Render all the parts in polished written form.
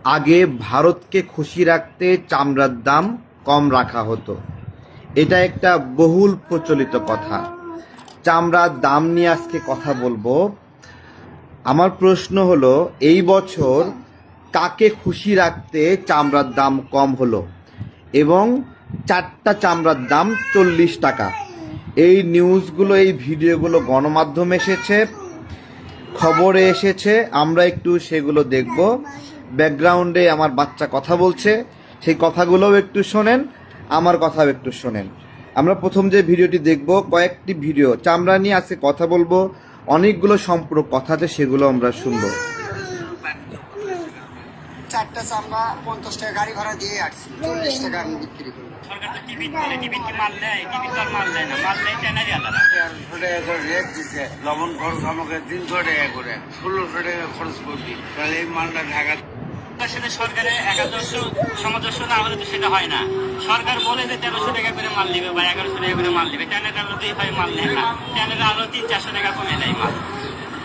আগে ভারতকে খুশি রাখতে চামড়ার দাম কম রাখা হতো। এটা একটা বহুল প্রচলিত কথা। চামড়ার দাম নিয়ে আজকে কথা বলবো। আমার প্রশ্ন হলো, এই বছর কাকে খুশি রাখতে চামড়ার দাম কম হলো এবং 4টা চামড়ার দাম 40 টাকা? এই নিউজগুলো, এই ভিডিওগুলো গণমাধ্যমে এসেছে, খবরে এসেছে, আমরা একটু সেগুলো দেখব। ব্যাকগ্রাউন্ডে আমার বাচ্চা কথা বলছে, সেই কথাগুলোও একটু শোনেন, আমার কথাও একটু শোনেন। আমরা প্রথম যে ভিডিওটি দেখব, কয়েকটি ভিডিও চামড়া নিয়ে আজকে কথা বলবো, অনেকগুলো সম্পূর্ণ কথা আছে, সেগুলো আমরা শুনবো। 4টা চামড়া 50 টাকা গাড়ি ভাড়া দিয়ে আসছি, 40 টাকা আমি বিক্রি করি। সরকার তো টিভি বলে, টিভি কি মাল দেয়? টিভি তো আর মাল দেয় না, মাল দেয় ট্যানারি আলাদা। 1300 টাকা করে রেট দিচ্ছে, লবণ খরচ আমাকে 300 টাকা করে, 1600 টাকা খরচ করছি। তাহলে এই মালটা ঢাকা তার সাথে সরকারের একাদশ সামঞ্জস্য না হলে তো সেটা হয় না। সরকার বলে যে 1300 টাকা করে মাল দিবে বা 1100 টাকা করে মাল দিবে, ট্যানারি আলোতেই হয় মাল নেয় না, ট্যানারি আলো 300-400 টাকা কমে দেয় মাল।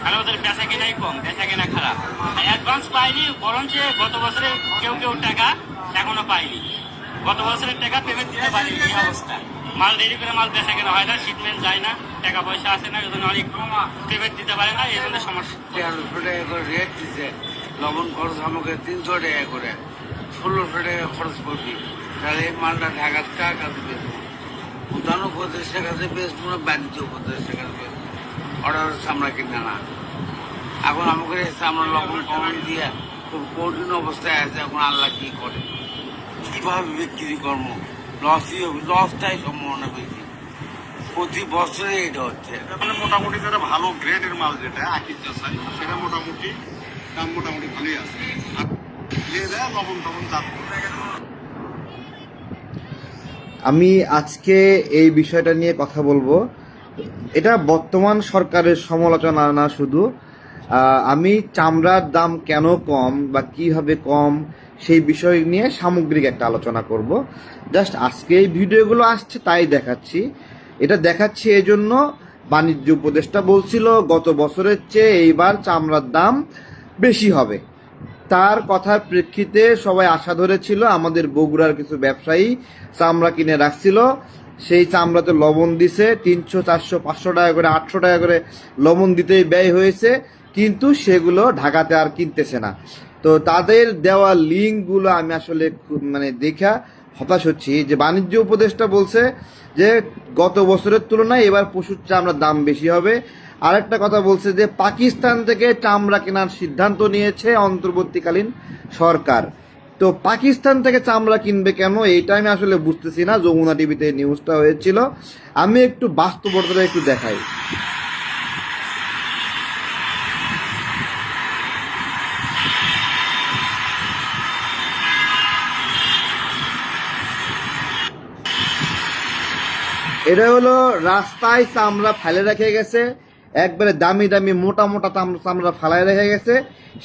আর ওদের বেচা কেনাই কম, বেচা কেনা খারাপ। অ্যাডভান্স পাইনি, বরঞ্চ গত বছরে কেউ কেউ টাকা এখনো পাইনি, গত বছরের টাকা পেমেন্ট দিতে পারিনি। এই অবস্থা, মাল দেরি করে মাল বেচা কেনা হয় না, শিপমেন্ট যায় না, টাকা পয়সা আসে না, এই জন্য অনেক পেমেন্ট দিতে পারে না, এই জন্য সমস্যা। 1300 টাকা করে রেট দিচ্ছে, লবণ খরচ আমাকে 300 টাকা করে, 1600 টাকা খরচ করছি। তাহলে এই মালটা ঢাকার টাকা দিবে, প্রধান উপদেশের কাছে বেচবো না বাণিজ্য উপদেশের কাছে বেচবো, অর্ডার চামড়া কিনে না। এখন আমাকে চামড়া লবণ কমন দিয়ে খুব কঠিন অবস্থায় আছে। এখন আল্লাহ কি করে, কিভাবে বিক্রি করবো? লসটাই সম্ভাবনা বেশি, প্রতি বছরে এটা হচ্ছে। মানে মোটামুটি যারা ভালো গ্রেডের মাল, যেটা আকির চাষাই, সেটা মোটামুটি দাম মোটামুটি ভালোই আছে। আর লবণ টবণ দাম। আমি আজকে এই বিষয়টা নিয়ে কথা বলবো। এটা বর্তমান সরকারের সমালোচনা না শুধু, আমি চামড়ার দাম কেন কম বা কিভাবে কম সেই বিষয় নিয়ে সামগ্রিক একটা আলোচনা করব। জাস্ট আজকে এই ভিডিওগুলো আসছে তাই দেখাচ্ছি। এটা দেখাচ্ছি এই জন্য, বাণিজ্য উপদেষ্টা বলছিল গত বছরের চেয়ে এইবার চামড়ার দাম বেশি হবে। তার কথার প্রেক্ষিতে সবাই আশা ধরেছিল, আমাদের বগুড়ার কিছু ব্যবসায়ী চামড়া কিনে রাখছিল, সেই চামড়াতে লবণ দিছে 300, 400, 500 টাকা করে, 800 টাকা করে লবণ দিতেই ব্যয় হয়েছে, কিন্তু সেগুলো ঢাকাতে আর কিনতেছে না। তো তাদের দেওয়া লিঙ্কগুলো আমি আসলে দেখা হতাশ হচ্ছি, যে বাণিজ্য উপদেষ্টা বলছে যে গত বছরের তুলনায় এবার পশুর চামড়ার দাম বেশি হবে। আরেকটা কথা বলছে যে পাকিস্তান থেকে চামড়া কেনার সিদ্ধান্ত নিয়েছে অন্তর্বর্তীকালীন সরকার। তো পাকিস্তান থেকে চামড়া কিনবে কেন, এইটা আমি আসলে বুঝতেছি না। যমুনা টিভিতে নিউজটা হয়েছিল, আমি একটু বাস্তবতাটা একটু দেখাই। এটা হলো রাস্তায় চামড়া ফেলে রেখে গেছে, একবারে দামি দামি মোটা মোটা চামড়া ফালায় রেখে গেছে।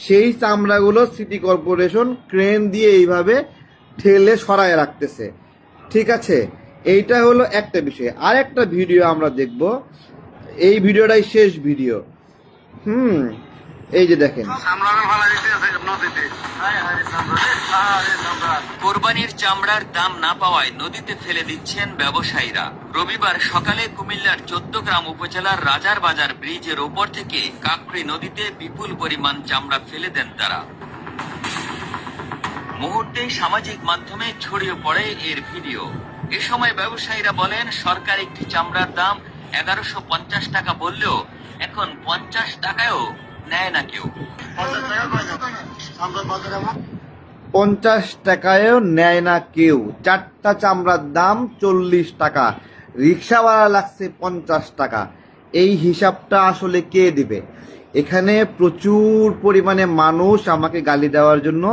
সেই চামড়াগুলো সিটি কর্পোরেশন ক্রেন দিয়ে এইভাবে ঠেলে সরায় রাখতেছে। ঠিক আছে, এইটা হলো একটা বিষয়। আর একটা ভিডিও আমরা দেখব, এই ভিডিওটাই শেষ ভিডিও। এই যে দেখেন, কোরবানির চামড়ার দাম না পাওয়ায় নদীতে ফেলে দিচ্ছেন ব্যবসায়ীরা। রবিবার সকালে কুমিল্লার 14 গ্রাম উপজেলার রাজার বাজার ব্রিজের ওপর থেকে কাকড়ি নদীতে বিপুল পরিমাণ চামড়া ফেলে দেন তারা। মুহূর্তেই সামাজিক মাধ্যমে ছড়িয়ে পড়ে এর ভিডিও। এ সময় ব্যবসায়ীরা বলেন, সরকার একটি চামড়ার দাম 1150 টাকা বললেও এখন 50 টাকায়ও নেয় না কেউ। 50 টাকায়ও নেয় না কেউ। 4টা চামড়ার দাম 40 টাকা, রিক্সাওয়ালা লাগছে 50 টাকা। এই হিসাবটা আসলে কে দিবে? এখানে প্রচুর পরিমাণে মানুষ আমাকে গালি দেওয়ার জন্য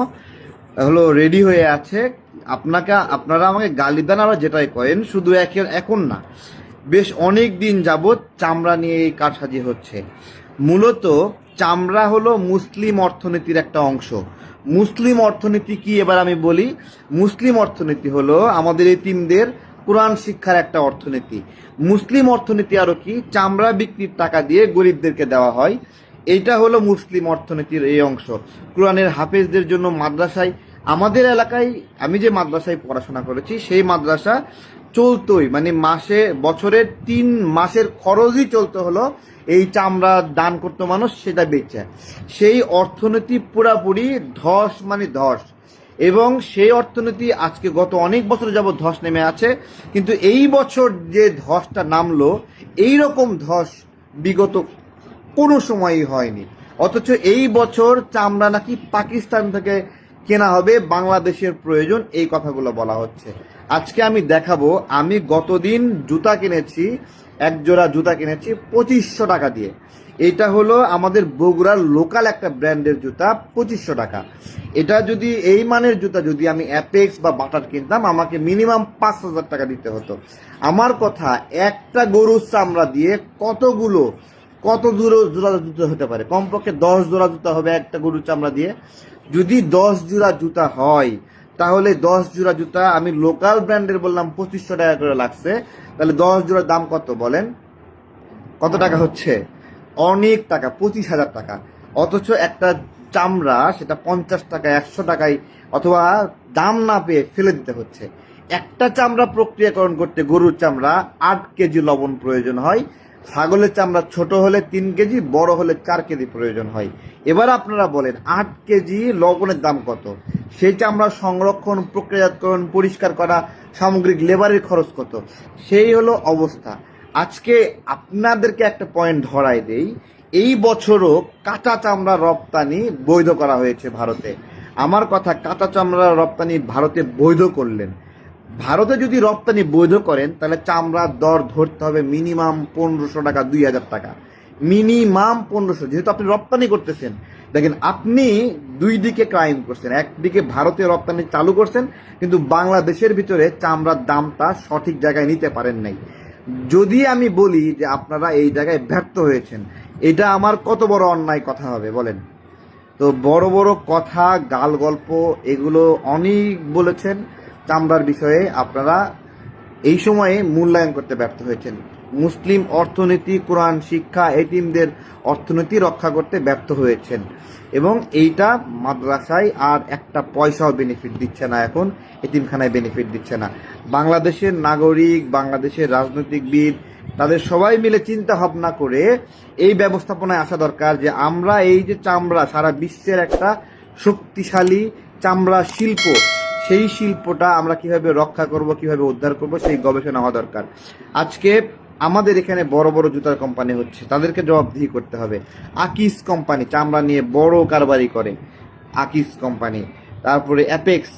রেডি হয়ে আছে। আপনারা আমাকে গালি দেন, আর যেটাই করেন, শুধু এখন না, বেশ অনেক দিন যাবৎ চামড়া নিয়ে এই কারসাজি হচ্ছে। মূলত চামড়া হলো মুসলিম অর্থনীতির একটা অংশ। মুসলিম অর্থনীতি কি এবার আমি বলি। মুসলিম অর্থনীতি হলো আমাদের এতিমদের কোরআন শিক্ষার একটা অর্থনীতি। মুসলিম অর্থনীতি আরো কি, চামড়া বিক্রির টাকা দিয়ে গরিবদেরকে দেওয়া হয়। এইটা হলো মুসলিম অর্থনীতির এই অংশ। কোরআনের হাফেজদের জন্য মাদ্রাসায়, আমাদের এলাকায় আমি যে মাদ্রাসায় পড়াশোনা করেছি সেই মাদ্রাসা চলতোই, মানে বছরের 3 মাসের খরচই চলতে হলো এই চামড়া দান করতো মানুষ, সেটা বেচে। সেই অর্থনীতি পুরাপুরি ধস মানে ধস, এবং সেই অর্থনীতি আজকে গত অনেক বছর যাবত ধস নেমে আছে। কিন্তু এই বছর যে ধসটা নামলো, এই রকম ধস বিগত কোনো সময়ই হয়নি। অথচ এই বছর চামড়া নাকি পাকিস্তান থেকে কেনা হবে, বাংলাদেশের প্রয়োজন, এই কথাগুলো বলা হচ্ছে। আজকে আমি দেখাবো, আমি গতদিন জুতা কিনেছি, এক জোড়া জুতা কিনেছি 2500 টাকা দিয়ে। এটা হলো আমাদের বগুড়ার লোকাল একটা ব্র্যান্ডের জুতা, 2500 টাকা। এটা যদি এই মানের জুতা যদি আমি অ্যাপেক্স বা বাটার কিনতাম, আমাকে মিনিমাম 5000 টাকা দিতে হতো। আমার কথা, একটা গরুর চামড়া দিয়ে কত জোড়া জুতা হতে পারে? কমপক্ষে 10 জোড়া জুতা হবে একটা গরুর চামড়া দিয়ে। যদি 10 জোড়া জুতা হয়, তাহলে 10 জোড়া জুতা, আমি লোকাল ব্র্যান্ডের বললাম 2500 টাকা করে লাগছে, তাহলে 10 জোড়ার দাম কত বলেন? কত টাকা হচ্ছে? অনেক টাকা, 25,000 টাকা। অথচ একটা চামড়া সেটা 50 টাকা 100 টাকায় অথবা দাম না পেয়ে ফেলে দিতে হচ্ছে। একটা চামড়া প্রক্রিয়াকরণ করতে গরুর চামড়া 8 কেজি লবণ প্রয়োজন হয়, ছাগলের চামড়া ছোট হলে 3 কেজি, বড় হলে 4 কেজি প্রয়োজন হয়। এবার আপনারা বলেন 8 কেজি লবণের দাম কত? সেই চামড়া সংরক্ষণ, প্রক্রিয়াজাতকরণ, পরিষ্কার করা, সামগ্রিক লেবারের খরচ কত? সেই হলো অবস্থা। আজকে আপনাদেরকে একটা পয়েন্ট ধরাই দেই, এই বছরও কাঁচা চামড়া রপ্তানি বৈধ করা হয়েছে ভারতে। আমার কথা, কাঁচা চামড়া রপ্তানি ভারতে বৈধ করলেন। ভারতে যদি রপ্তানি বৈধ করেন, তাহলে চামড়ার দর ধরতে হবে মিনিমাম 1500 টাকা, 2000 টাকা, মিনিমাম 1500। যেহেতু আপনি রপ্তানি করতেছেন, দেখেন আপনি দুই দিকে ক্রাইম করছেন। একদিকে ভারতে রপ্তানি চালু করছেন, কিন্তু বাংলাদেশের ভিতরে চামড়ার দামটা সঠিক জায়গায় নিতে পারেন নাই। যদি আমি বলি যে আপনারা এই জায়গায় ব্যর্থ হয়েছেন, এটা আমার কত বড় অন্যায় কথা হবে বলেন? তো বড় বড় কথা, গাল গল্প, এগুলো অনেক বলেছেন চামড়ার বিষয়ে। আপনারা এই সময়ে মূল্যায়ন করতে ব্যর্থ হয়েছেন। মুসলিম অর্থনীতি, কোরআন শিক্ষা, এতিমদের অর্থনীতি রক্ষা করতে ব্যর্থ হয়েছেন, এবং এইটা মাদ্রাসায় আর একটা পয়সাও বেনিফিট দিচ্ছে না, এখন এতিমখানায় বেনিফিট দিচ্ছে না। বাংলাদেশের নাগরিক, বাংলাদেশের রাজনৈতিকবিদ, তাদের সবাই মিলে চিন্তা ভাবনা করে এই ব্যবস্থাপনায় আসা দরকার যে আমরা এই যে চামড়া, সারা বিশ্বের একটা শক্তিশালী চামড়া শিল্প, সেই শিল্পটা আমরা কিভাবে রক্ষা করব, কিভাবে উদ্ধার করব, সেই গবেষণা হওয়া দরকার। আজকে আমাদের এখানে বড় বড় জুতার কোম্পানি হচ্ছে, তাদেরকে জবাবদিহি করতে হবে। আকিস কোম্পানি চামড়া নিয়ে বড় কারবারি করে, আকিস কোম্পানি, তারপরে অ্যাপেক্স,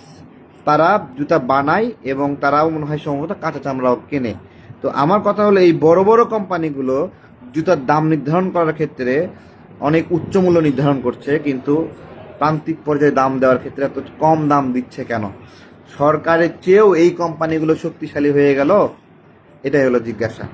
তারা জুতা বানায় এবং তারাও মনে হয় সম্ভবত কাঁচা চামড়াও কেনে। তো আমার কথা হলো, এই বড় বড় কোম্পানিগুলো জুতার দাম নির্ধারণ করার ক্ষেত্রে অনেক উচ্চ মূল্য নির্ধারণ করছে, কিন্তু প্রান্তিক পর্যায়ে দাম দেওয়ার ক্ষেত্রে এত কম দাম দিচ্ছে কেন? সরকারের চেয়েও এই কোম্পানিগুলো শক্তিশালী হয়ে গেল, এটাই হলো জিজ্ঞাসা।